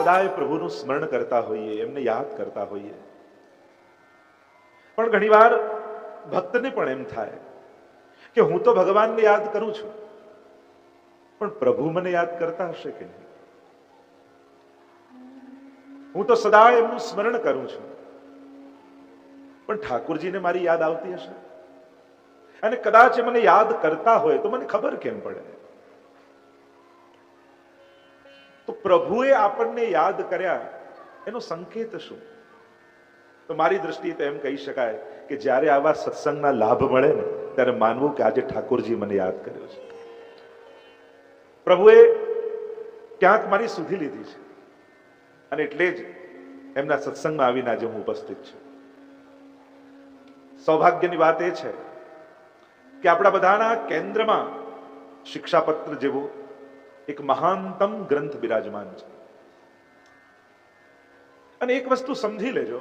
સદાય પ્રભુનું સ્મરણ કરતા હોઈએ, એમને યાદ કરતા હોઈએ, પણ ઘણીવાર ભક્તને પણ એમ થાય કે હું તો ભગવાનને યાદ કરું છું, પણ પ્રભુ મને યાદ કરતા હશે કે નહીં? હું તો સદાય એમનું સ્મરણ કરું છું, પણ ઠાકોરજીને મારી યાદ આવતી હશે? અને કદાચ એ મને યાદ કરતા હોય તો મને ખબર કેમ પડે? તો પ્રભુએ આપણને યાદ કર્યા એનો સંકેત શું? તો મારી દ્રષ્ટિએ તો એમ કહી શકાય કે જ્યારે આવા સત્સંગના લાભ મળે ને ત્યારે માનવું કે આજે ઠાકોરજી મને યાદ કર્યો છે, પ્રભુએ ક્યાંક મારી સુધી લીધી છે, અને એટલે જ એમના સત્સંગમાં આવીને આજે હું ઉપસ્થિત છું. સૌભાગ્યની વાત એ છે કે આપણા બધાના કેન્દ્રમાં શિક્ષાપત્ર જેવો એક મહાનતમ ગ્રંથ બિરાજમાન છે. અને એક વસ્તુ સમજી લેજો,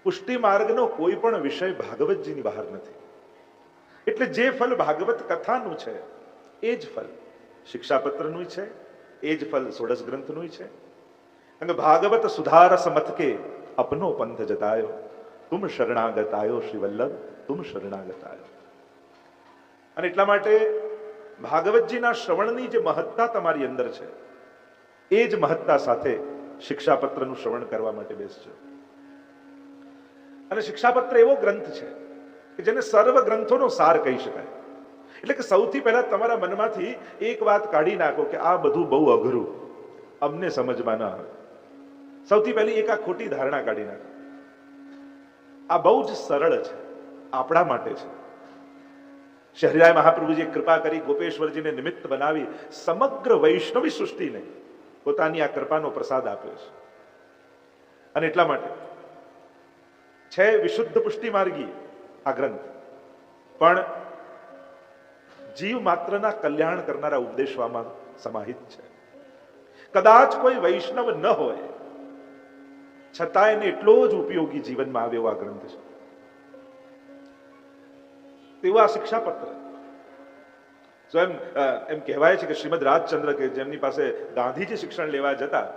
પુષ્ટિ માર્ગનો કોઈ પણ વિષય ભાગવતજીની બહાર નથી. એટલે જે ફલ ભાગવત કથાનું છે એ જ ફલ શિક્ષાપત્રનું છે, એ જ ફલ ષોડશ ગ્રંથનું છે. અને ભાગવત સુધારસ મત કે અપનો પંથ જતાયો, તુમ શરણાગત આયો શ્રી વલ્લભ, તુમ શરણાગત આયો. અને એટલા માટે ભાગવતજીના શ્રવણની જે મહત્તા તમારી અંદર છે એ જ મહત્તા સાથે શિક્ષાપત્રનું શ્રવણ કરવા માટે બેસજો. અને શિક્ષાપત્ર એવો ગ્રંથ છે કે જેને સર્વ ગ્રંથોનો સાર કહી શકાય. એટલે કે સૌથી પહેલા તમારા મનમાંથી એક વાત કાઢી નાખો કે આ બધું બહુ અઘરું, અમને સમજમાં ન આવે. સૌથી પહેલી એક આ ખોટી ધારણા કાઢી નાખો, આ બહુ જ સરળ છે, આપણા માટે છે. શહેરાય મહાપ્રભુજીએ કૃપા કરી ગોપેશ્વરજીને નિમિત્ત બનાવી સમગ્ર વૈષ્ણવી સૃષ્ટિને પોતાની આ કૃપાનો પ્રસાદ આપ્યો છે. અને એટલા માટે છે વિશુદ્ધ પુષ્ટિ માર્ગી આ ગ્રંથ, પણ જીવ માત્રના કલ્યાણ કરનારા ઉપદેશવામાં સમાહિત છે. કદાચ કોઈ વૈષ્ણવ ન હોય છતાં એને એટલો જ ઉપયોગી જીવનમાં આવે એવો આ ગ્રંથ છે. તેવું આ શિક્ષાપત્ર. એમ કહેવાય છે કે શ્રીમદ રાજચંદ્ર કે જેમની પાસે ગાંધીજી શિક્ષણ લેવા જતા,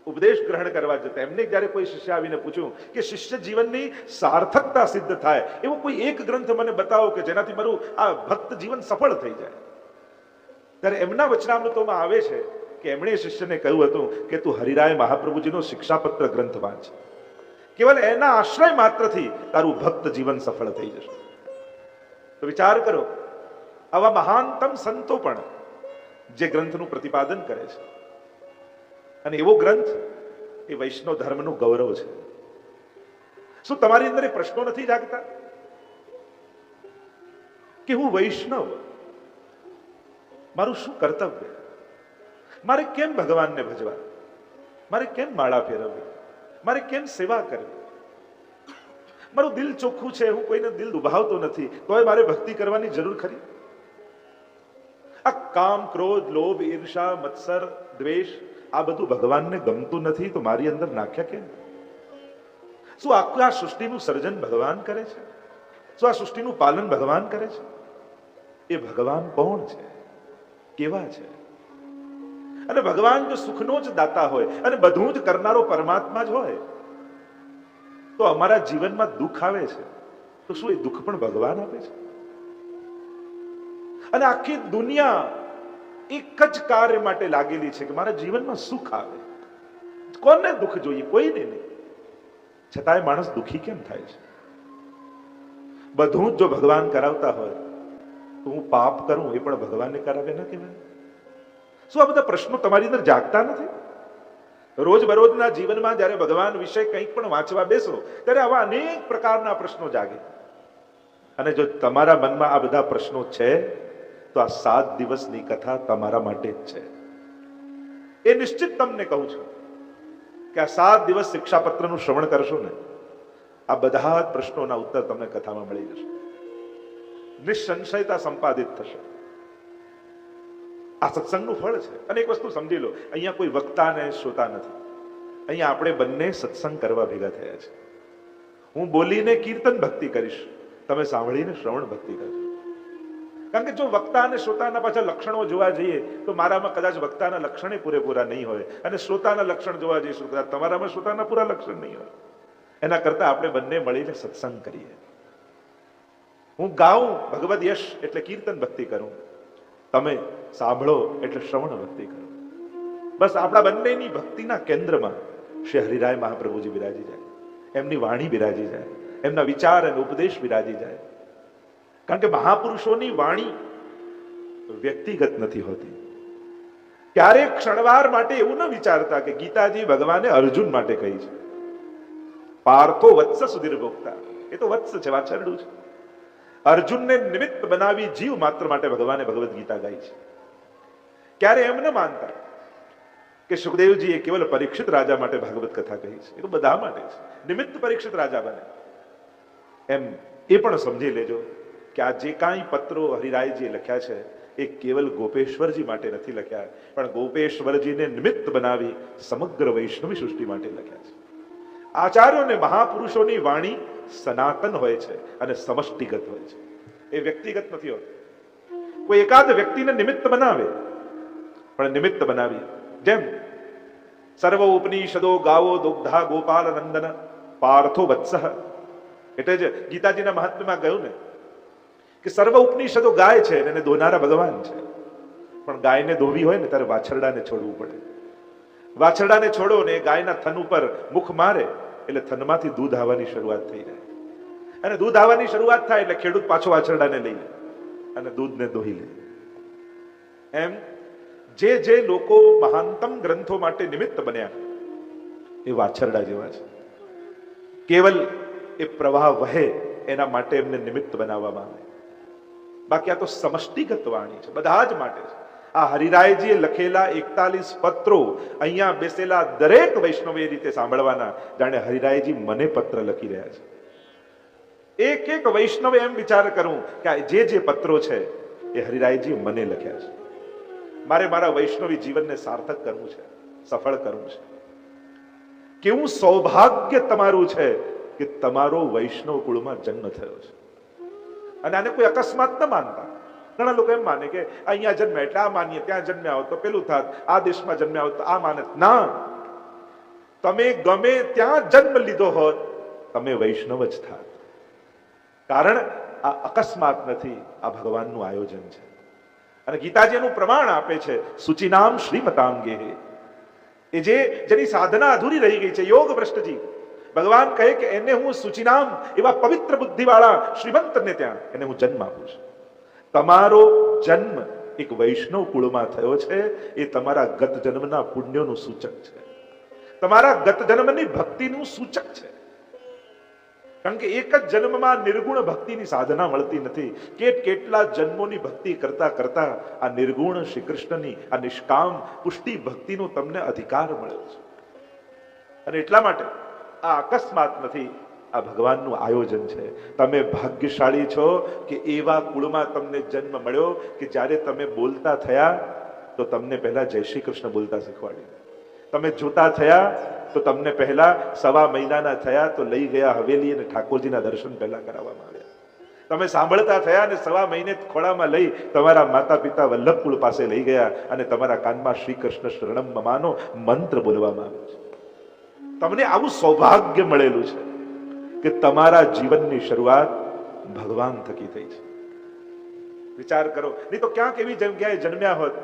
ઉપદેશ ગ્રહણ કરવા જતા, એમને જયારે કોઈ શિષ્ય આવીને પૂછ્યું કે શિષ્ય જીવનની સાર્થકતા સિદ્ધ થાય એવો કોઈ એક ગ્રંથ મને બતાવો કે જેનાથી મારું આ ભક્ત જીવન સફળ થઈ જાય, ત્યારે એમના વચનામૃતોમાં આવે છે કે એમણે શિષ્યને કહ્યું હતું કે તું હરિરાય મહાપ્રભુજીનો શિક્ષાપત્ર ગ્રંથ વાંચ, કેવલ એના આશ્રય માત્રથી તારું ભક્ત જીવન સફળ થઈ જશે. તો વિચાર કરો, આવા મહાનતમ સંતો પણ જે ગ્રંથનું પ્રતિપાદન કરે છે, અને એવો ગ્રંથ એ વૈષ્ણવ ધર્મનું ગૌરવ છે. શું તમારી અંદર એ પ્રશ્નો નથી જાગતા કે હું વૈષ્ણવ, મારું શું કર્તવ્ય? મારે કેમ ભગવાનને ભજવા? મારે કેમ માળા ફેરવવી? મારે કેમ સેવા કરવી? મારું દિલ ચોખ્ખું છે, હું કોઈને દિલ દુભાવતો નથી, તોય મારે ભક્તિ કરવાની જરૂર ખરી? આ કામ, ક્રોધ, લોભ, ઈર્ષા, મત્સર, દ્વેષ આ બધું ભગવાનને ગમતું નથી તો મારી અંદર નાખ્યા કેમ? શું આખું આ સૃષ્ટિનું સર્જન ભગવાન કરે છે? શું આ સૃષ્ટિનું પાલન ભગવાન કરે છે? એ ભગવાન કોણ છે? કેવા છે? અને ભગવાન જો સુખનો જ દાતા હોય અને બધું જ કરનારો પરમાત્મા જ હોય તો અમારા જીવનમાં દુઃખ આવે છે તો શું એ દુઃખ પણ ભગવાન આપે છે? અને આખી દુનિયા એક જ કાર્ય માટે લાગેલી છે કે મારા જીવનમાં સુખ આવે. કોને દુઃખ જોઈએ? કોઈને નહીં. છતાંય માણસ દુઃખી કેમ થાય છે? બધું જ જો ભગવાન કરાવતા હોય તો હું પાપ કરું એ પણ ભગવાનને કરાવે ન કહેવાય? શું આ બધા પ્રશ્નો તમારી અંદર જાગતા નથી? રોજબરોજના જીવનમાં જ્યારે ભગવાન વિશે કંઈક પણ વાંચવા બેસો ત્યારે આવા અનેક પ્રકારના પ્રશ્નો જાગે. અને જો તમારા મનમાં આ બધા પ્રશ્નો છે તો આ 7 દિવસની કથા તમારા માટે જ છે. એ નિશ્ચિત તમને કહું છું કે આ 7 દિવસ શિક્ષાપત્રનું શ્રવણ કરશો ને, આ બધા જ પ્રશ્નોના ઉત્તર તમને કથામાં મળી જશે. નિસંશયતા સંપાદિત થશે. આ સત્સંગનું ફળ છે. અને એક વસ્તુ સમજી લો, અહીંયા કોઈ વક્તા ને શ્રોતા નથી. અહીંયા આપણે બંને સત્સંગ કરવા ભેગા થયા છે. હું બોલીને કીર્તન ભક્તિ કરીશ, તમે સાંભળીને શ્રવણ ભક્તિ કરજો. કારણ કે જો વક્તા અને શ્રોતાના પાછા લક્ષણો જોવા જઈએ તો મારામાં કદાચ વક્તાના લક્ષણે પૂરેપૂરા નહીં હોય, અને શ્રોતાના લક્ષણ જોવા જઈશું કદાચ તમારામાં શ્રોતાના પૂરા લક્ષણ નહીં હોય. એના કરતા આપણે બંને મળીને સત્સંગ કરીએ. હું ગાઉં ભગવદ યશ એટલે કીર્તન ભક્તિ કરું, તમે સાંભળો એટલે શ્રવણ ભક્તિ કરો. બસ આપણા બંનેની ભક્તિના કેન્દ્રમાં શ્રી હરિરાય મહાપ્રભુજી બિરાજી જાય, એમની વાણી બિરાજી જાય, એમના વિચાર અને ઉપદેશ બિરાજી જાય. કારણ કે મહાપુરુષોની વાણી વ્યક્તિગત નથી હોતી. ક્યારેક ક્ષણવાર માટે એવું ન વિચારતા કે ગીતાજી ભગવાને અર્જુન માટે કહી છે, પાર્થો વત્સ સુધીર ભોગતા. એ તો વત્સ છે, વાછરડું છે. અર્જુનને નિમિત્ત બનાવી જીવ માત્ર માટે ભગવાને ભગવદ ગીતા ગાઈ છે. ક્યારે એમ ન માનતા કે સુખદેવજીએ કેવલ પરીક્ષિત રાજા માટે ભાગવત કથા કહી છે, એ તો બધા માટે છે. નિમિત્ત પરીક્ષિત રાજા બને એમ એ પણ સમજી લેજો કે આ જે કાંઈ પત્રો હરિરાયજીએ લખ્યા છે એ કેવલ ગોપેશ્વરજી માટે નથી લખ્યા, પણ ગોપેશ્વરજીને નિમિત્ત બનાવી સમગ્ર વૈષ્ણવી સૃષ્ટિ માટે લખ્યા છે. આચાર્યો અને મહાપુરુષોની વાણી સનાતન હોય છે અને સમષ્ટિગત હોય છે, એ વ્યક્તિગત નથી હોતી. કોઈ એકાદ વ્યક્તિને નિમિત્ત બનાવે, પણ નિમિત્ત બનાવી જેમ સર્વ ઉપનિષદો ગાવો દુગ્ધા ગોપાલ નંદન પાર્થો વત્સઃ, એટલે જ ગીતાજીના મહાત્મ્યમાં કહ્યું ને કે સર્વ ઉપનિષદો ગાય છે અને એને દોનારા ભગવાન છે, પણ ગાયને દોવી હોય ને ત્યારે વાછરડાને છોડવું પડે. વાછરડાને છોડો ને ગાયના થન ઉપર મુખ મારે એટલે થનમાંથી દૂધ આવવાની શરૂઆત થઈ જાય, અને દૂધ આવવાની શરૂઆત થાય એટલે ખેડૂત પાછો વાછરડાને લઈ લે અને દૂધને દોહી લે. એમ જે લોકો મહાનતમ ગ્રંથો માટે નિમિત્ત બન્યા એ વાછરડા જેવા છે. કેવલ એ પ્રવાહ વહે એના માટે એમને નિમિત્ત બનાવવામાં આવે. બાકી આ તો સમષ્ટિગત વાણી છે, બધા જ માટે છે. આ હરિરાયજીએ લખેલા 41 પત્રો અહીંયા બેસેલા દરેક વૈષ્ણવ એ રીતે સાંભળવાના જાણે હરિરાયજી મને પત્ર લખી રહ્યા છે. એક એક વૈષ્ણવે એમ વિચાર કરું કે જે પત્રો છે એ હરિરાયજીએ મને લખ્યા છે. મારે મારા વૈષ્ણવી જીવનને સાર્થક કરવું છે, સફળ કરવું છે. કેવું સૌભાગ્ય તમારું છે કે તમારો વૈષ્ણવ કુળમાં જન્મ થયો છે. અને આને કોઈ અકસ્માત ન માનતા. ઘણા લોકો એમ માને કે અહીંયા જન્મ્યા એટલે આ માનીએ, ત્યાં જન્મ્યા હોત તો પેલું થાત, આ દેશમાં જન્મ્યા હોત તો આ માનત. ના, તમે ગમે ત્યાં જન્મ લીધો હોત તમે વૈષ્ણવ જ થાત. કારણ આ અકસ્માત નથી, આ ભગવાનનું આયોજન છે. અને ગીતાજી એનું પ્રમાણ આપે છે, સુચિનામ શ્રીમતાંગે. એ જેની સાધના અધૂરી રહી ગઈ છે, યોગ ભ્રષ્ટજી, ભગવાન કહે કે એને હું સુચિનામ એવા પવિત્ર બુદ્ધિવાળા શ્રીમંતને ત્યાં એને હું જન્મ આપું છું. તમારો જન્મ એક વૈષ્ણવ કુળમાં થયો છે, એ તમારા ગત જન્મના પુણ્યોનું સૂચક છે, તમારા ગત જન્મની ભક્તિનું સૂચક છે. કારણ કે એક જ જન્મમાં નિર્ગુણ ભક્તિની સાધના મળતી નથી. કેટલા જન્મોની ભક્તિ કરતા કરતા આ નિર્ગુણ શ્રી કૃષ્ણની આ નિષ્કામ પુષ્ટિ ભક્તિનો તમને અધિકાર મળ્યો છે. અને એટલા માટે આ અકસ્માત નથી, આ ભગવાનનું આયોજન છે. તમે ભાગ્યશાળી છો કે એવા કુળમાં તમને જન્મ મળ્યો કે જ્યારે તમે બોલતા થયા તો તમને પહેલા જય શ્રી કૃષ્ણ બોલતા શીખવાડ્યું. તમે જોતા થયા તો તમને પહેલા 1.25 મહિનાના થયા તો લઈ ગયા હવેલી અને ઠાકોરજીના દર્શન પહેલા કરાવવામાં આવ્યા. તમે સાંભળતા થયા અને 1.25 મહિને ખોળામાં લઈ તમારા માતા પિતા વલ્લભકુળ પાસે લઈ ગયા અને તમારા કાનમાં શ્રી કૃષ્ણ શરણમ મમાનો મંત્ર બોલવામાં આવ્યો છે. તમને આવું સૌભાગ્ય મળેલું છે કે તમારા જીવનની શરૂઆત ભગવાન થકી થઈ છે. વિચાર કરો, નહીં તો ક્યાંક એવી જગ્યાએ જન્મ્યા હોત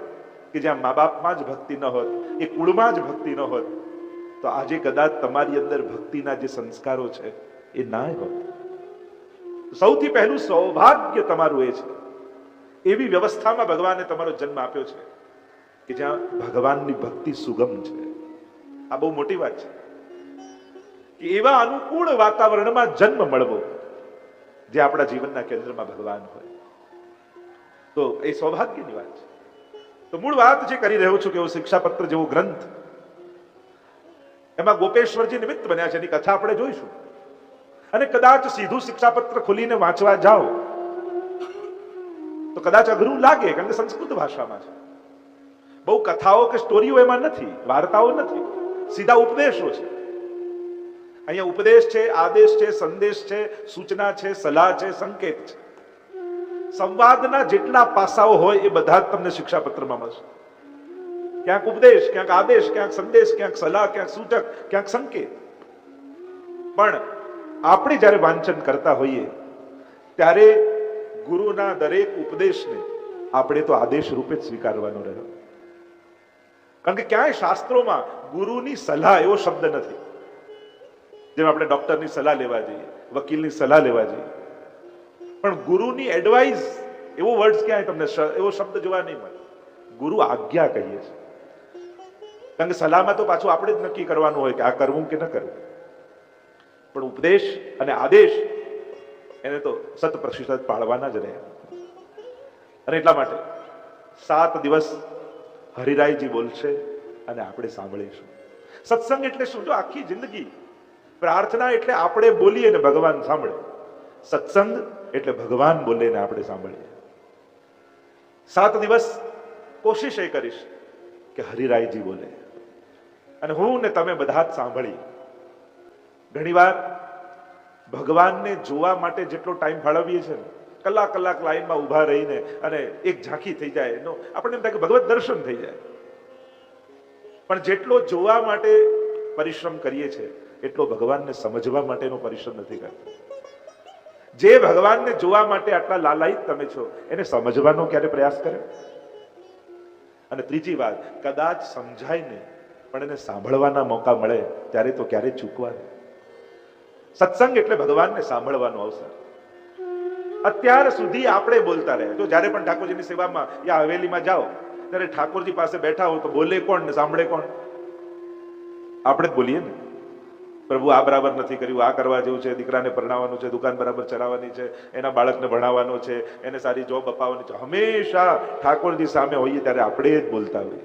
કે જ્યાં મા બાપમાં જ ભક્તિ ન હોત, એ કુળમાં જ ભક્તિ ન હોત, તો આજે કદાચ તમારી અંદર ભક્તિના જે સંસ્કારો છે એ ના હોત. સૌથી પહેલું સૌભાગ્ય તમારું એ છે, એવી વ્યવસ્થામાં ભગવાને તમારો જન્મ આપ્યો છે કે જ્યાં ભગવાનની ભક્તિ સુગમ છે. આ બહુ મોટી વાત છે કે એવા અનુકૂળ વાતાવરણમાં જન્મ મળવો જે આપણા જીવનના કેન્દ્રમાં ભગવાન હોય, તો એ સૌભાગ્યની વાત છે. તો મૂળ વાત જે કરી રહ્યો છું કે એવું શિક્ષાપત્ર જેવો ગ્રંથ, એમાં ગોપેશ્વરજી નિમિત્ત બન્યા છે, એની કથા આપણે જોઈશું. અને કદાચ સીધું શિક્ષાપત્ર ખોલીને વાંચવા જાઓ તો કદાચ અઘરું લાગે, કારણ કે સંસ્કૃત ભાષામાં છે. બહુ કથાઓ કે સ્ટોરીઓ એમાં નથી, વાર્તાઓ નથી, સીધા ઉપદેશો છે. અહીંયા ઉપદેશ છે, આદેશ છે, સંદેશ છે, સૂચના છે, સલાહ છે, સંકેત છે. સંવાદના જેટલા પાસાઓ હોય એ બધા જ તમને શિક્ષાપત્રમાં મળશે. ક્યાંક ઉપદેશ, ક્યાંક આદેશ, ક્યાંક સંદેશ, ક્યાંક સલાહ, ક્યાંક સૂચક, ક્યાંક સંકેત. પણ આપણે જ્યારે વાંચન કરતા હોઈએ ત્યારે ગુરુના દરેક ઉપદેશને આપણે તો આદેશ રૂપે જ સ્વીકારવાનો રહ્યો. કારણ કે ક્યાંય શાસ્ત્રોમાં ગુરુની સલાહ એવો શબ્દ નથી. જેમ આપણે ડોક્ટરની સલાહ લેવા જઈએ, વકીલની સલાહ લેવા જઈએ, પણ ગુરુની એડવાઇસ એવો વર્ડ ક્યાંય તમને એવો શબ્દ જોવા નહીં મળે. ગુરુ આજ્ઞા કહીએ છીએ. કારણ કે સલાહમાં તો પાછું આપણે જ નક્કી કરવાનું હોય કે આ કરવું કે ન કરવું. પણ ઉપદેશ અને આદેશ એને તો 100% પાળવાના જ રહ્યા. અને એટલા માટે 7 દિવસ હરિરાયજી બોલશે અને આપણે સાંભળીશું. સત્સંગ એટલે શું? જો આખી જિંદગી પ્રાર્થના એટલે આપણે બોલીએ ને ભગવાન સાંભળે. સત્સંગ એટલે ભગવાન બોલે ને આપણે સાંભળીએ. 7 દિવસ કોશિશ એ કરીશ કે હરિરાયજી બોલે અને હું ને તમે બધા જ સાંભળી. ઘણીવાર ભગવાનને જોવા માટે જેટલો ટાઈમ ફાળવીએ છીએ ને, કલાક લાઈનમાં ઊભા રહીને અને એક ઝાંખી થઈ જાય એનો આપણને એમ થાય કે ભગવત દર્શન થઈ જાય. પણ જેટલો જોવા માટે પરિશ્રમ કરીએ છીએ એટલો ભગવાનને સમજવા માટેનો પરિશ્રમ નથી કરતા. જે ભગવાનને જોવા માટે આટલા લાલાયિત તમે છો એને સમજવાનો ક્યારે પ્રયાસ કરે? અને ત્રીજી વાત, કદાચ સમજાય નહીં પણ એને સાંભળવાના મોકા મળે ત્યારે તો ક્યારે ચૂકવા નહીં. સત્સંગ એટલે ભગવાનને સાંભળવાનો અવસર. અત્યાર સુધી આપણે બોલતા રહ્યા. જો જ્યારે પણ ઠાકોરજીની સેવામાં યા હવેલીમાં જાઓ ત્યારે ઠાકોરજી પાસે બેઠા હો તો બોલે કોણ ને સાંભળે કોણ? આપણે જ બોલીએ ને. પ્રભુ આ બરાબર નથી કર્યું, આ કરવા જેવું છે, દીકરાને પરણાવવાનું છે, દુકાન બરાબર ચલાવવાની છે, એના બાળકને ભણાવવાનો છે, એને સારી જોબ અપાવવાની છે. હંમેશા ઠાકોરજી સામે હોઈએ ત્યારે આપણે જ બોલતા હોઈએ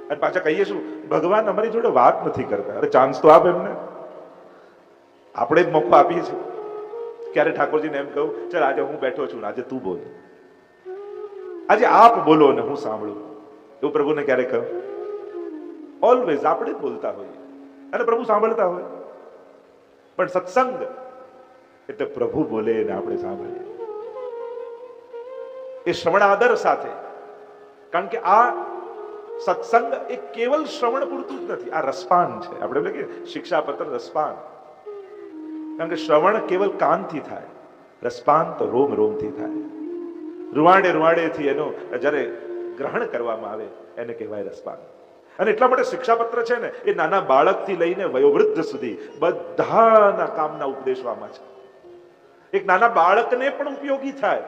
અને પાછા કહીએ શું? ભગવાન અમારી જોડે વાત નથી કરતા. અરે ચાન્સ તો આપ એમને. આપણે જ મોકો આપીએ છીએ. ક્યારે ઠાકોરજીને એમ કહું, ચાલ આજે હું બેઠો છું, આજે તું બોલ, આજે આપ બોલો ને હું સાંભળું. એવું પ્રભુને ક્યારે કહું? ઓલવેઝ આપણે જ બોલતા હોઈએ અને પ્રભુ સાંભળતા હોય. પણ સત્સંગ એટલે પ્રભુ બોલે ને આપણે સાંભળીએ એ શ્રવણાદર સાથે. કારણ કે આ સત્સંગ એ કેવલ શ્રવણ પૂરતું જ નથી, આ રસપાન છે. આપણે એટલે કે શિક્ષાપત્ર રસપાન. કારણ કે શ્રવણ કેવલ કાનથી થાય, રસપાન તો રોમ રોમથી થાય. રૂવાડે રૂવાડેથી એનો જ્યારે ગ્રહણ કરવામાં આવે એને કહેવાય રસપાન. અને એટલા માટે શિક્ષાપત્ર છે ને એ નાના બાળકથી લઈને વયોવૃદ્ધ સુધી બધાના કામના ઉપદેશવામાં છે. એક નાના બાળકને પણ ઉપયોગી થાય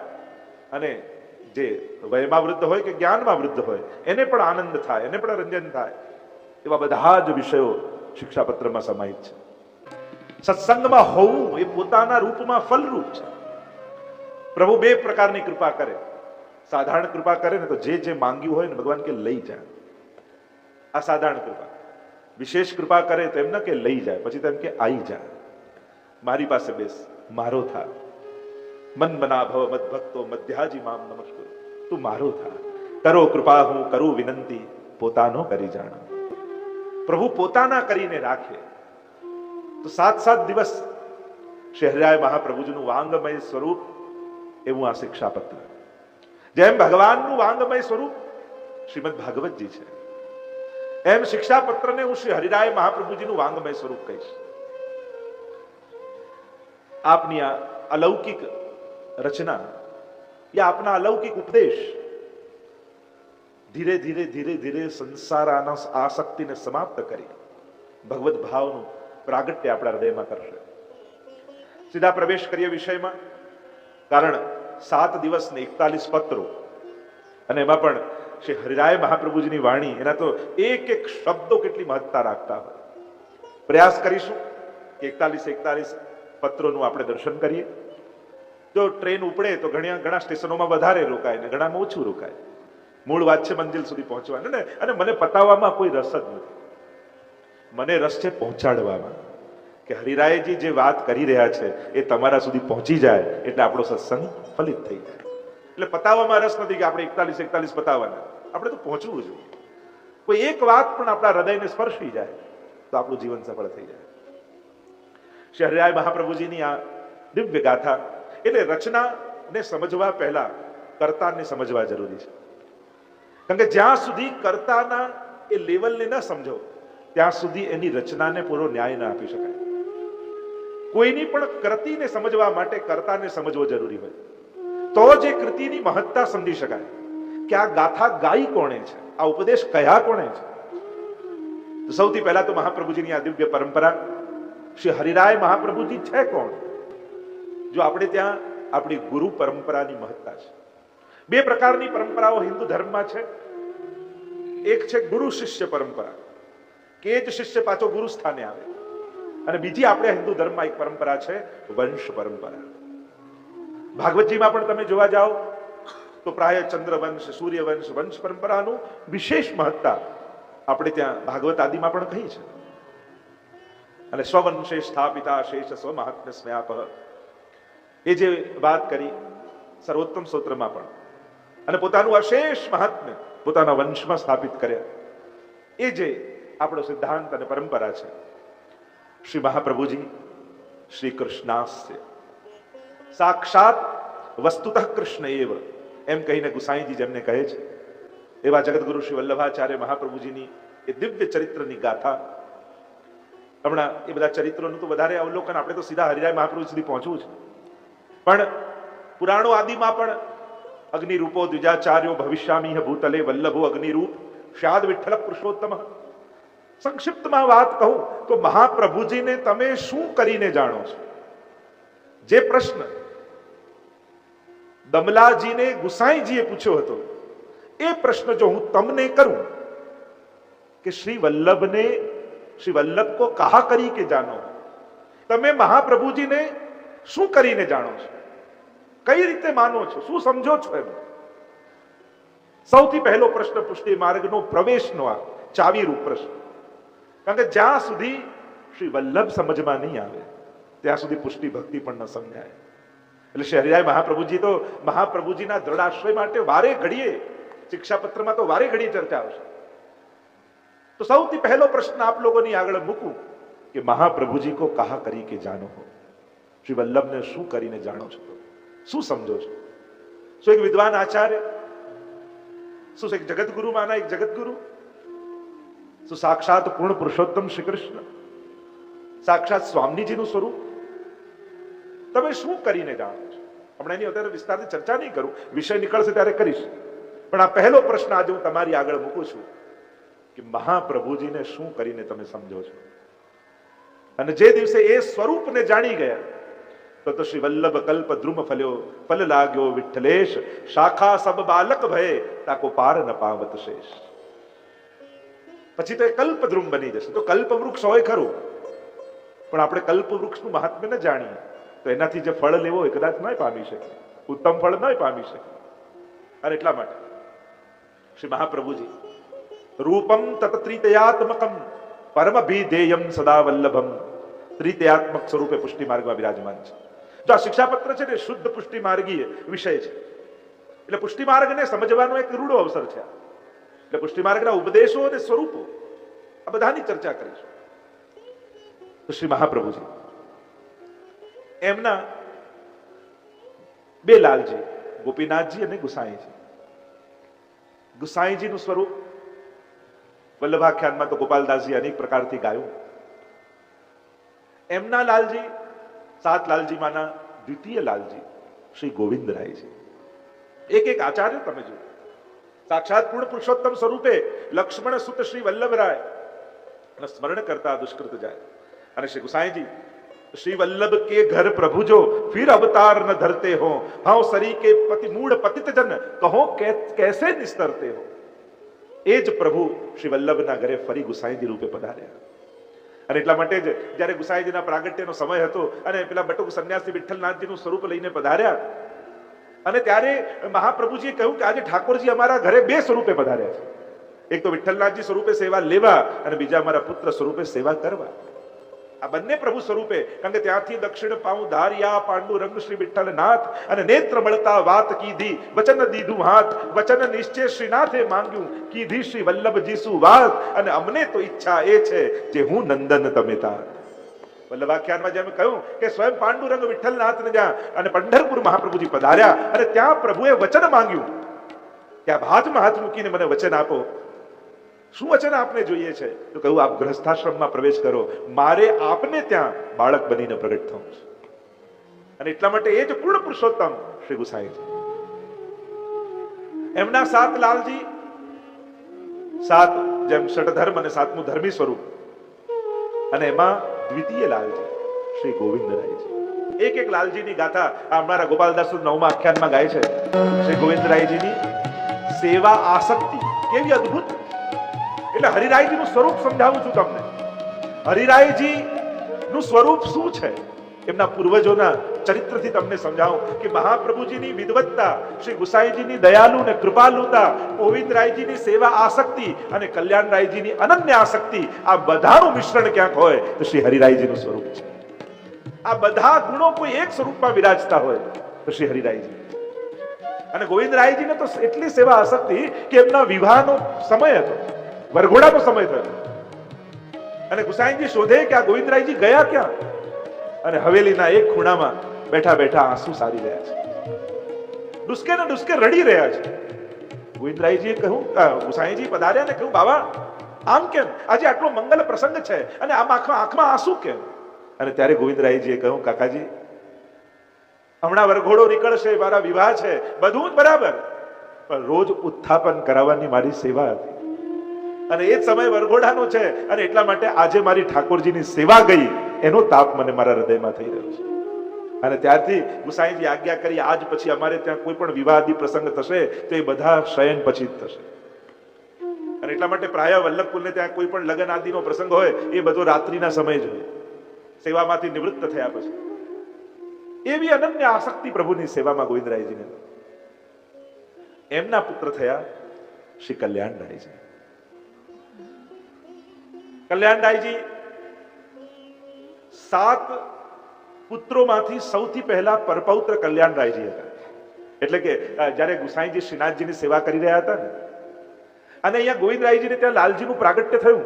અને જે વયમાં વૃદ્ધ હોય કે જ્ઞાનમાં વૃદ્ધ હોય એને પણ આનંદ થાય, એને પણ રંજન થાય. એવા બધા જ વિષયો શિક્ષાપત્રમાં સમાહિત છે. સત્સંગમાં હોવું એ પોતાના રૂપમાં ફલરૂપ છે. પ્રભુ 2 પ્રકારની કૃપા કરે. સાધારણ કૃપા કરે ને તો જે માંગ્યું હોય ને ભગવાન કે લઈ જાય, આ સાધારણ કૃપા. વિશેષ કૃપા કરે તો એમ ન કે લઈ જાય, પછી તો એમ કે આવી જા, મારી પાસે બેસ, મારો થા. મન મના ભવ મદ ભક્તો મધ્યાજી મામ નમસ્કુર. તું મારો થા, કરો કૃપા હું કરું વિનંતી, પોતાનો કરી જાણ. પ્રભુ પોતાના કરીને રાખે. તો 7 દિવસ શહેરાય મહાપ્રભુજીનું વાંગમય સ્વરૂપ એવું આ શિક્ષાપત્ર. જેમ ભગવાનનું વાંગમય સ્વરૂપ શ્રીમદ ભાગવતજી છે, એમ શિક્ષાપત્રને હું શ્રી હરિરાય મહાપ્રભુજીનું વાંગમય સ્વરૂપ કહીશ. આપની આ અલૌકિક રચના યા આપના અલૌકિક ઉપદેશ ધીરે ધીરે ધીરે ધીરે સંસારના આસક્તિને સમાપ્ત કરી ભગવત ભાવનું પ્રાગટ્ય આપણા હૃદયમાં કરશે. સીધા પ્રવેશ કરીએ વિષયમાં. કારણ 7 દિવસ ને 41 પત્રો અને એમાં પણ શ્રી હરિરાય મહાપ્રભુજીની વાણી, એના તો એક શબ્દો કેટલી મહત્તા રાખતા હોય. પ્રયાસ કરીશું કે 41 પત્રોનું આપણે દર્શન કરીએ. જો ટ્રેન ઉપડે તો ઘણા સ્ટેશનોમાં વધારે રોકાય ને ઘણામાં ઓછું રોકાય. મૂળ વાત છે મંજિલ સુધી પહોંચવાની ને. અને મને પતાવવામાં કોઈ રસ જ નથી. મને રસ છે પહોંચાડવામાં, કે હરિરાયજી જે વાત કરી રહ્યા છે એ તમારા સુધી પહોંચી જાય એટલે આપણો સત્સંગ ફલિત થઈ જાય. એટલે પતાવવામાં રસ નથી કે આપણે 41 પતાવવાના, આપણે તો પહોંચવું જોઈએ. કોઈ એક વાત પણ આપણા હૃદયને સ્પર્શી જાય તો આપણું જીવન સફળ થઈ જાય. શ્રી હરિરાય મહાપ્રભુજીની આ દિવ્ય ગાથા એટલે રચનાને સમજવા પહેલા કર્તાને સમજવા જરૂરી છે. કારણ કે જ્યાં સુધી કર્તાના એ લેવલને ન સમજો ત્યાં સુધી એની રચનાને પૂરો ન્યાય ન આપી શકાય. કોઈની પણ કૃતિને સમજવા માટે કર્તાને સમજવો જરૂરી હોય તો જ એ કૃતિની મહત્તા સમજી શકાય કે આ ગાથા ગાઈ કોણે છે, આ ઉપદેશ કયા કોણે છે. તો સૌથી પહેલા તો મહાપ્રભુજીની આ દિવ્ય પરંપરા શ્રી હરિરાય મહાપ્રભુજી છે કોણ? જો આપણે ત્યાં આપણી ગુરુ પરંપરાની મહત્તા છે. બે પ્રકારની પરંપરાઓ હિન્દુ ધર્મમાં છે. એક છે ગુરુ શિષ્ય પરંપરા, કે જ શિષ્ય પાછો ગુરુ સ્થાને આવે, અને બીજી આપણે હિન્દુ ધર્મમાં એક પરંપરા છે વંશ પરંપરા. ભાગવતજીમાં પણ તમે જોવા જાઓ તો પ્રાય ચંદ્રવંશ, સૂર્યવંશ, વંશ પરંપરાનું વિશેષ મહત્તા આપણે ત્યાં ભાગવત આદિમાં પણ કહી છે. અને સ્વવંશે સ્થાપિતા શેષ સ્વ મહાત્મ્ય સ્મયાપહ, એ જે વાત કરી સર્વોત્તમ સ્તોત્રમાં પણ, અને પોતાનું અશેષ મહાત્મ્ય પોતાના વંશમાં સ્થાપિત કર્યા, એ જે આપણો સિદ્ધાંત અને પરંપરા છે. શ્રી મહાપ્રભુજી શ્રી કૃષ્ણાસ્ય સાક્ષાત વસ્તુતઃ કૃષ્ણ એવ એમ કહીને ગુસાઈજી જેમને કહે છે, એવા જગતગુરુ શ્રી વલ્લભાચાર્ય મહાપ્રભુજીની એ દિવ્ય ચરિત્રની ગાથા. હમણાં એ બધા ચરિત્રોનું તો વધારે અવલોકન, આપણે તો સીધા હરિરાય મહાપ્રભુ સુધી પહોંચવું છે, પણ પુરાણો આદિમાં પણ અગ્નિરૂપો દ્વિજાચાર્યો ભવિષ્યામિહ ભૂતલે વલ્લભો અગ્નિરૂપ શાદ વિઠ્ઠલ પુરુષોત્તમ. સંક્ષિપ્તમાં વાત કહું તો મહાપ્રભુજીને તમે શું કરીને જાણો છો? જે પ્રશ્ન દમલાજીને ગુસાઈજીએ પૂછ્યો હતો, એ પ્રશ્ન જો હું તમને કરું કે શ્રી વલ્લભ કો કહા કરી કે જાનો, તમે મહાપ્રભુજીને શું કરીને જાણો છો, કઈ રીતે માનો છો, શું સમજો છો? એમ સૌથી પહેલો પ્રશ્ન પુષ્ટિ માર્ગનો પ્રવેશનો આ ચાવીરૂપ પ્રશ્ન. કારણ કે જ્યાં સુધી શ્રી વલ્લભ સમજમાં નહીં આવે ત્યાં સુધી પુષ્ટિ ભક્તિ પણ ન સમજાય. એટલે શ્રી હરિરાય મહાપ્રભુજી તો મહાપ્રભુજીના દ્રઢાશ્રય માટે વારે ઘડીએ શિક્ષાપત્રમાં તો વારે ઘડી ચર્ચા આવશે. તો સૌથી પહેલો પ્રશ્ન આપ લોકોની આગળ મૂકું કે મહાપ્રભુજી કો કહા કરી કે જાનો હો, શ્રી વલ્લભને શું કરીને જાણો છો, શું સમજો છો? શું એક વિદ્વાન આચાર્ય, શું એક જગતગુરુ માના એક જગતગુરુ, શું સાક્ષાત પૂર્ણ પુરુષોત્તમ શ્રી કૃષ્ણ, સાક્ષાત સ્વામીજીનું સ્વરૂપ, તમે શું કરીને જાણો છો? હમણાં એની અત્યારે વિસ્તારથી ચર્ચા નહીં કરું, વિષય નીકળશે ત્યારે કરીશ, પણ આ પહેલો પ્રશ્ન આજે હું તમારી આગળ મૂકું છું કે મહાપ્રભુજીને શું કરીને તમે સમજો છો? અને જે દિવસે એ સ્વરૂપને જાણી ગયા તો શ્રી વલ્લભ કલ્પ દ્રુમ ફલ્યો, ફલ લાગ્યો વિઠ્ઠલેશ, શાખા સબ બાલક ભય તાકો પાર ન પાવત શેષ. પછી તો એ કલ્પદ્રુમ બની જશે. તો કલ્પ વૃક્ષ હોય ખરું, પણ આપણે કલ્પ વૃક્ષનું મહાત્મ્ય ન જાણીએ તો એનાથી જે ફળ લેવો એ કદાચ નહીં પામી શકે, ઉત્તમ ફળ નહીં પામી શકે. અને એટલા માટે શ્રી મહાપ્રભુજી રૂપમ તત ત્રિતયાત્મકમ પરમ ભીધેયમ સદા વલ્લભમ, ત્રિતયાત્મક સ્વરૂપે પુષ્ટિ માર્ગમાં બિરાજમાન છે. જો આ શિક્ષાપત્ર છે ને શુદ્ધ પુષ્ટિ માર્ગીય વિષય છે, એટલે પુષ્ટિ માર્ગને સમજવાનો એક રૂડો અવસર છે. એટલે પુષ્ટિ માર્ગના ઉપદેશો અને સ્વરૂપો આ બધાની ચર્ચા કરીશું. તો શ્રી મહાપ્રભુજી એમના બે લાલજી, ગોપીનાથજી અને ગુસાઈજી. ગુસાઈજીનું સ્વરૂપ વલ્લભાખ્યાનમાં તો ગોપાલદાસજી અનેક પ્રકારથી ગાયું. એમના લાલજી સાત લાલજીમાંના દ્વિતીય લાલજી શ્રી ગોવિંદરાયજી. એક એક આચાર્ય તમે જુઓ, સાક્ષાત પૂર્ણ પુરુષોત્તમ સ્વરૂપે લક્ષ્મણ સુત શ્રી વલ્લભરાય અને સ્મરણ કરતા દુષ્કૃત જાય. અને શ્રી ગુસાઈજી श्री वल्लभ के घर प्रभु जो फिर अवतार न धरते हो, हाँ सरी के पति मूढ़ पतित जन कहो कैसे निस्तरते हो. એ જ પ્રભુ શ્રી વલ્લભના ઘરે ફરી ગુસાઈજી રૂપે પધાર્યા. અને એટલા માટે જ જ્યારે ગુસાઈજીના પ્રાગટ્યનો સમય હતો અને પેલા બટુક સંન્યાસી વિઠ્ઠલનાથજીનું સ્વરૂપ લઈને પધાર્યા, અને ત્યારે મહાપ્રભુજીએ કહ્યું કે આજે ઠાકોરજી અમારા ઘરે બે સ્વરૂપે પધાર્યા છે. એક તો વિઠ્ઠલનાથજી સ્વરૂપે સેવા લેવા અને બીજા અમારા પુત્ર સ્વરૂપે સેવા કરવા. આ બંને પ્રભુ સ્વરૂપે, કારણ કે ત્યાંથી દક્ષિણ પાઉં ધાર્યા પાંડુરંગ શ્રી વિઠ્ઠલનાથ, અને નેત્ર મળતા વાત કીધી, વચન દીધું હાથ, વચન નિશ્ચય શ્રીનાથે માંગ્યું, કીધી શ્રી વલ્લભજી શું વાત, અને અમને તો ઈચ્છા એ છે જે હું નંદન તમે તાર. વલ્લભાખ્યાનમાં જેમ કહ્યું કે સ્વયં પાંડુરંગ વિઠ્ઠલનાથને જ્યાં અને પંઢરપુર મહાપ્રભુજી પધાર્યા અને ત્યાં પ્રભુએ વચન માંગ્યું કે આ હાથમાં હાથ મૂકીને મને વચન આપો. શું વચન આપને જોઈએ છે? તો કહ્યું આપ ગૃહસ્થાશ્રમમાં પ્રવેશ કરો, મારે આપને ત્યાં બાળક બનીને પ્રગટ થવું છે. અને એટલા માટે એ જ પૂર્ણ પુરુષોત્તમ શ્રી ગુસાઈજી, એમના 7 લાલજી, 7 જેમ ષટધર્મ અને 7મું ધર્મી સ્વરૂપ, અને એમાં દ્વિતીય લાલજી શ્રી ગોવિંદરાયજી. એક લાલજીની ગાથા અમારા ગોપાલદાસ 9મા આખ્યાનમાં ગાય છે. શ્રી ગોવિંદરાયજીની સેવા આસક્તિ કેવી અદ્ભુત. એટલે હરિરાયજીનું સ્વરૂપ સમજાવું છું તમને. હરિરાયજી નું સ્વરૂપ શું છે, એમના પૂર્વજોના ચરિત્રથી તમને સમજાવું કે મહાપ્રભુજીની વિદવત્તા, શ્રી ગુસાઈજીની દયાલુ ને કૃપાલુતા, ગોવિંદરાયજીની સેવા આસક્તિ અને કલ્યાણરાયજીની અનન્ય આસક્તિ, આ બધાનું મિશ્રણ ક્યાંક હોય તો શ્રી હરિરાયજીનું સ્વરૂપ છે. આ બધા ગુણો કોઈ એક સ્વરૂપમાં વિરાજતા હોય તો શ્રી હરિરાયજી. અને ગોવિંદરાયજીને તો એટલી સેવા આસક્તિ કે એમના વિવાહનો સમય હતો, વરઘોડાનો સમય થયો, અને ગુસાઈજી શોધે કે આ ગોવિંદરાયજી ગયા ક્યાં, અને હવેલીના એક ખૂણામાં બેઠા બેઠા આંસુ સારી રહ્યા છે, ડુસકે ને ડુસકે રડી રહ્યા છે. ગોવિંદરાયજીએ કહ્યું, ગુસાઈજી પધાર્યા ને કહ્યું, બાબા આમ કેમ, આજે આટલો મંગલ પ્રસંગ છે અને આમ આંખમાં આંસુ કેમ? અને ત્યારે ગોવિંદરાયજીએ કહ્યું, કાકાજી હમણાં વરઘોડો નીકળશે, મારા વિવાહ છે, બધું જ બરાબર, પણ રોજ ઉત્થાપન કરાવવાની મારી સેવા હતી અને એ જ સમય વરઘોડાનો છે, અને એટલા માટે આજે મારી ઠાકોરજીની સેવા ગઈ એનો તાપ મને મારા હૃદયમાં થઈ રહ્યો છે. અને ત્યારથી ગુસાઈજી આજ્ઞા કરી, આજ પછી અમારે ત્યાં કોઈ પણ વિવાદી પ્રસંગ થશે તો એ બધા શયન પછી જ થશે. અને એટલા માટે પ્રાય વલ્લભકુલને ત્યાં કોઈ પણ લગ્ન આદિનો પ્રસંગ હોય એ બધો રાત્રિના સમય જ હોય, સેવામાંથી નિવૃત્ત થયા પછી. એવી અનન્ય આસક્તિ પ્રભુની સેવામાં ગોવિંદરાયજીને. એમના પુત્ર થયા શ્રી કલ્યાણરાયજી. કલ્યાણરાયજી 7 પુત્રોમાંથી સૌથી પહેલા પરપૌત્ર કલ્યાણરાયજી હતા. એટલે કે જ્યારે ગુસાઈજી શ્રીનાથજીની સેવા કરી રહ્યા હતા ને, અને અહીંયા ગોવિંદરાયજીને ત્યાં લાલજીનું પ્રાગટ્ય થયું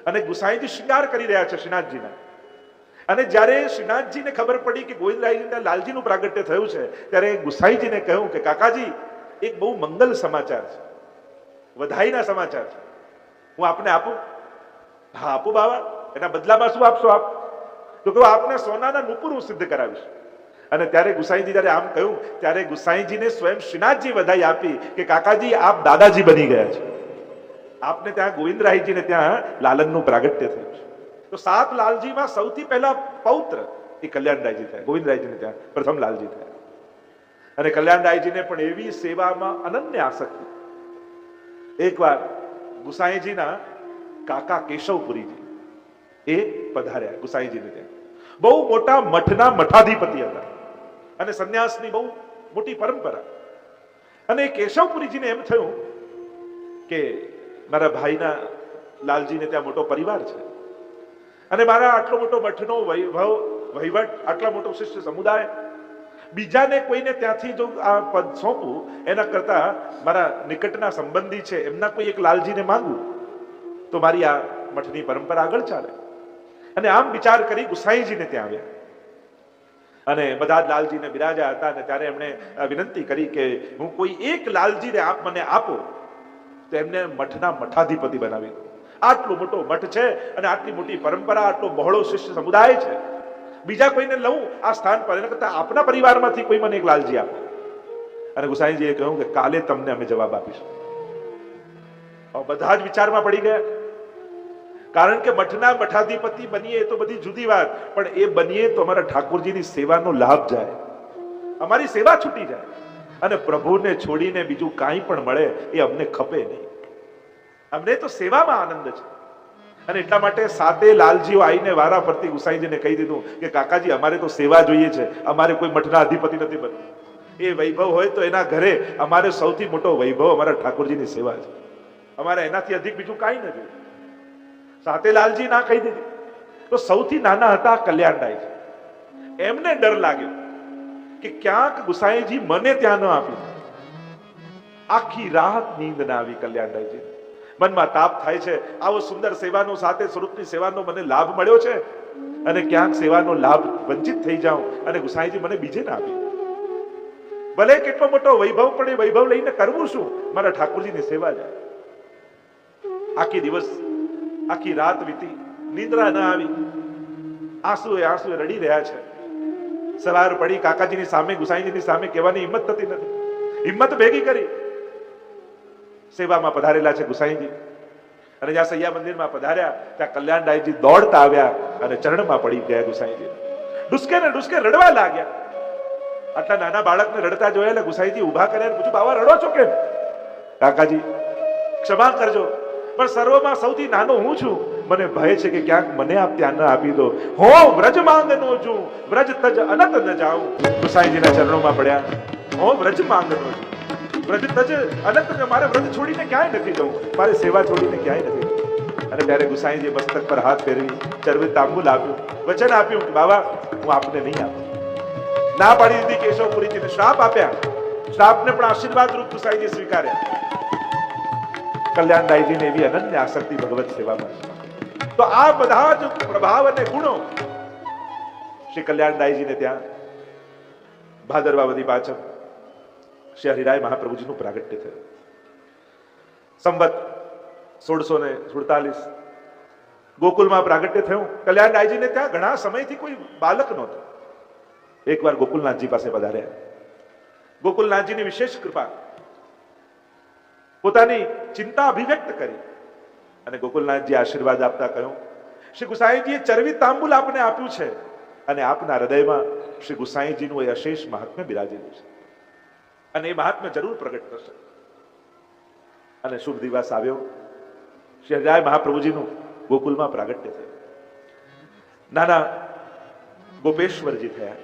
અને ગુસાઈજી શૃંગાર કરી રહ્યા છે શ્રીનાથજીના. અને જ્યારે શ્રીનાથજીને ખબર પડી કે ગોવિંદરાયજીને ત્યાં લાલજીનું પ્રાગટ્ય થયું છે, ત્યારે ગુસાઈજીને કહ્યું કે કાકાજી એક બહુ મંગલ સમાચાર છે, વધાઈના સમાચાર છે, હું આપને આપું? હા આપું બાબા. એના બદલામાં શું આપશો આપ? તો કહું આપને સોનાના નુપુર હું સિદ્ધ કરાવીશ. અને ત્યારે ગુસાઈજી જ્યારે આમ કહ્યું ત્યારે ગુસાઈજીને સ્વયં શ્રીનાથજી વધાઈ આપી કે કાકાજી આપ દાદાજી બની ગયા છે, આપને ત્યાં ગોવિંદરાયજીને ત્યાં લાલનનું પ્રાગટ્ય થયું છે. તો 7 લાલજીમાં સૌથી પહેલા પૌત્ર એ કલ્યાણરાયજી થયા, ગોવિંદરાયજીને ત્યાં પ્રથમ લાલજી થયા. અને કલ્યાણરાયજીને પણ એવી સેવામાં અનન્ય આસક્તિ. એકવાર ગુસાઈજીના કાકા કેશવપુરીજી એ પધાર્યા ગુસાઈજીને ત્યાં. બહુ મોટા મઠના મઠાધિપતિ હતા અને સંન્યાસની બહુ મોટી પરંપરા. અને કેશવપુરીજીને એમ થયું કે મારા ભાઈના લાલજીને ત્યાં મોટો પરિવાર છે અને મારા આટલો મોટો મઠનો વહીવટ, આટલા મોટો શિષ્ય સમુદાય, બીજાને કોઈને ત્યાંથી જો આ પદ સોંપું એના કરતા મારા નિકટના સંબંધી છે એમના કોઈ એક લાલજીને માંગવું તો મારી આ મઠની પરંપરા આગળ ચાલે. અને આમ વિચાર કરી ગુસાઈજીને ત્યાં આવ્યા અને બધા જ લાલજીને બિરાજ્યા હતા. અને ત્યારે એમણે વિનંતી કરી કે હું કોઈ એક લાલજીને આપ મને આપો તો એમને મઠના મઠાધિપતિ બનાવી દો. આટલો મોટો મઠ છે અને આટલી મોટી પરંપરા, આટલો બહોળો શિષ્ય સમુદાય છે, બીજા કોઈને લઉં આ સ્થાન પર એના કરતા આપના પરિવારમાંથી કોઈ મને એક લાલજી આપો. અને ગુસાઈજીએ કહ્યું કે કાલે તમને અમે જવાબ આપીશું. બધા જ વિચારમાં પડી ગયા, કારણ કે મઠના મઠાધિપતિ બનીએ તો બધી જુદી વાત, પણ એ બનીએ તો અમારા ઠાકોરજીની સેવાનો લાભ જાય, અમારી સેવા છૂટી જાય અને પ્રભુને છોડીને બીજું કાંઈ પણ મળે એ અમને ખપે નહીં. અમને તો સેવામાં આનંદ છે. અને એટલા માટે 7 લાલજીઓ આવીને વારા ફરતી ગુસાઈજીને કહી દીધું કે કાકાજી અમારે તો સેવા જોઈએ છે, અમારે કોઈ મઠના અધિપતિ નથી બનવું. એ વૈભવ હોય તો એના ઘરે, અમારે સૌથી મોટો વૈભવ અમારા ઠાકોરજીની સેવા છે, અમારે એનાથી અધિક બીજું કાંઈ નથી. 7 લાલજી ના કહી દીધી. તો સૌથી નાના હતા કલ્યાણરાયજી. એમને ડર લાગ્યો કે ક્યાંક ગુસાઈજી મને ત્યાં ન આપી. આખી રાત નીંદ ના આવી કલ્યાણરાયજી. મનમાં તાપ થાય છે, આવો સુંદર સેવાનો, સાથે સ્વરૂપની સેવાનો મને લાભ મળ્યો છે, અને ક્યાંક સેવાનો લાભ વંચિત થઈ જાઉં અને ગુસાઈજી મને બીજે ના આપી. ભલે કેટલો મોટો વૈભવ પણ એ વૈભવ લઈને કરવું શું? મારા ઠાકોરજીની સેવા જાય. આખી દિવસ આખી રાત વીતી, નિંદ્રા ન આવી, આંસુએ રડી રહ્યા છે. સવાર પડી, કાકાજીની સામે, ગુસાઈજીની સામે કહેવાની હિંમત થતી નથી. હિંમત ભેગી કરી, સેવામાં પધારેલા છે ગુસાઈજી. અને જ્યાં સૈયા મંદિરમાં પધાર્યા ત્યાં કલ્યાણદાયજી દોડતા આવ્યા અને ચરણમાં પડી ગયા ગુસાઈજી. ડુસકે ને ડુસકે રડવા લાગ્યા. આટલા નાના બાળકને રડતા જોયા એટલે ગુસાઈજી ઊભા કર્યા, પૂછ્યું, બાવા રડો છો કેમ? કાકાજી ક્ષમા કરજો, પણ સર્વમાં સૌથી નાનો હું છું. મને ભય છે કે ક્યાંક મને આપ ત્યાં ન આપી દો. હો વ્રજ માંગનો છું, વ્રજ તજ અનંત ન જાઉં. ગુસાઈજીના ચરણોમાં પડ્યા. હો વ્રજ માંગનો છું, વ્રજ તજ અનંત ન. મારે વ્રજ છોડીને ક્યાંય નથી જવું, મારે સેવા છોડીને ક્યાંય નથી જવું. અને ત્યારે ગુસાઈજી મસ્તક પર હાથ ફેરવી ચરવી તાંબુલ આપ્યું, વચન આપ્યું કે બાબા હું આપને નહીં આપું. ના પાડી દીધી કેશવપુરીજીને, શ્રાપ આપ્યા. શ્રાપને પણ આશીર્વાદ રૂપ ગુસાઈજી સ્વીકાર્યા. કલ્યાણદાયજીને એવી અનન્ય આસક્તિ ભગવત સેવામાં. તો આ બધા જ પ્રભાવ અને ગુણો શ્રી કલ્યાણદાયજીને ત્યાં ભાદરવા વદી પાચમ શ્રી હરિરાય મહાપ્રભુજીનું પ્રાગટ્ય થયું. સંવત 1647 ગોકુલમાં પ્રાગટ્ય થયું. કલ્યાણદાયજીને ત્યાં ઘણા સમયથી કોઈ બાલક નહોતો. એકવાર ગોકુલનાથજી પાસે પધાર્યા. ગોકુલનાથજીની વિશેષ કૃપા, પોતાની ચિંતા અભિવ્યક્ત કરી અને ગોકુલનાથજી આશીર્વાદ આપતા કહ્યું, શ્રી ગુસાઈજીએ ચરવી તાંબુલ આપને આપ્યું છે અને આપના હૃદયમાં શ્રી ગુસાઈજીનું એ અશેષ મહાત્મ્ય બિરાજેલું છે અને એ મહાત્મ્ય જરૂર પ્રગટ થશે. અને શુભ દિવસ આવ્યો. શ્રી હરિરાય મહાપ્રભુજીનું ગોકુલમાં પ્રાગટ્ય થયું. નાના ગોપેશ્વરજી થયા.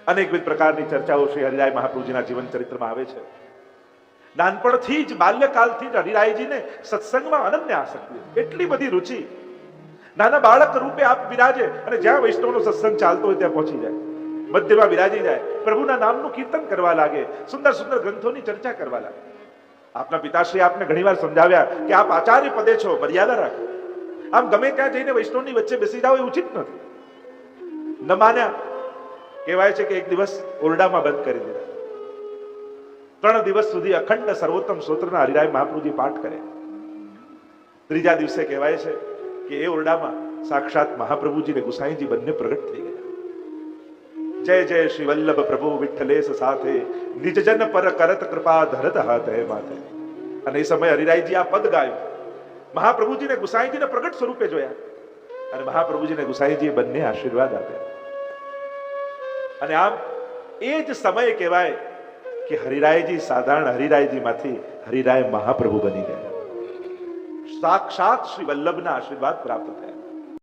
અનેકવિધ પ્રકારની ચર્ચાઓ શ્રી હરિરાય મહાપ્રભુજીના જીવન ચરિત્રમાં આવે છે. નાનપણથી જ, બાલ્યકાલથી જ હરિરાયજીને સત્સંગમાં અનન્ય આસક્તિ, એટલી બધી રુચિ. નાના બાળક રૂપે આપ બિરાજે અને જ્યાં વૈષ્ણવનો સત્સંગ ચાલતો હોય ત્યાં પહોંચી જાય, મધ્યમાં બિરાજી જાય, પ્રભુના નામનું કીર્તન કરવા લાગે, સુંદર સુંદર ગ્રંથોની ચર્ચા કરવા લાગે. આપના પિતાશ્રી આપને ઘણીવાર સમજાવ્યા કે આપ આચાર્ય પદે છો, મર્યાદા રાખો. આમ ગમે ત્યાં જઈને વૈષ્ણવની વચ્ચે બેસી જાવ એ ઉચિત નથી. ન માન્યા. કહેવાય છે કે એક દિવસ ઓરડામાં બંધ કરી દીધા. 3 દિવસ સુધી અખંડ સર્વોત્તમ સ્તોત્રના હરિરાય મહાપ્રભુજી પાઠ કરે. ત્રીજા દિવસે કહેવાય છે કે એ ઓરડામાં સાક્ષાત મહાપ્રભુજી ને ગુસાઈજી બંને પ્રગટ થઈ ગયા. જય જય શ્રી વલ્લભ પ્રભુ વિઠ્ઠલેશ સાથે નિજ જન પર કરત કૃપા ધરત હાથ હે માથે. અને એ સમયે હરિરાયજી આ પદ ગાયું. મહાપ્રભુજીને ગુસાઈજીને પ્રગટ સ્વરૂપે જોયા અને મહાપ્રભુજીને ગુસાઈજીએ બંને આશીર્વાદ આપ્યા. અને આમ એ જ સમયે કહેવાય કે હરિરાયજી સાધારણ હરિરાયજીમાંથી હરિરાય મહાપ્રભુ બની ગયા. સાક્ષાત શ્રી વલ્લભના આશીર્વાદ પ્રાપ્ત થયા.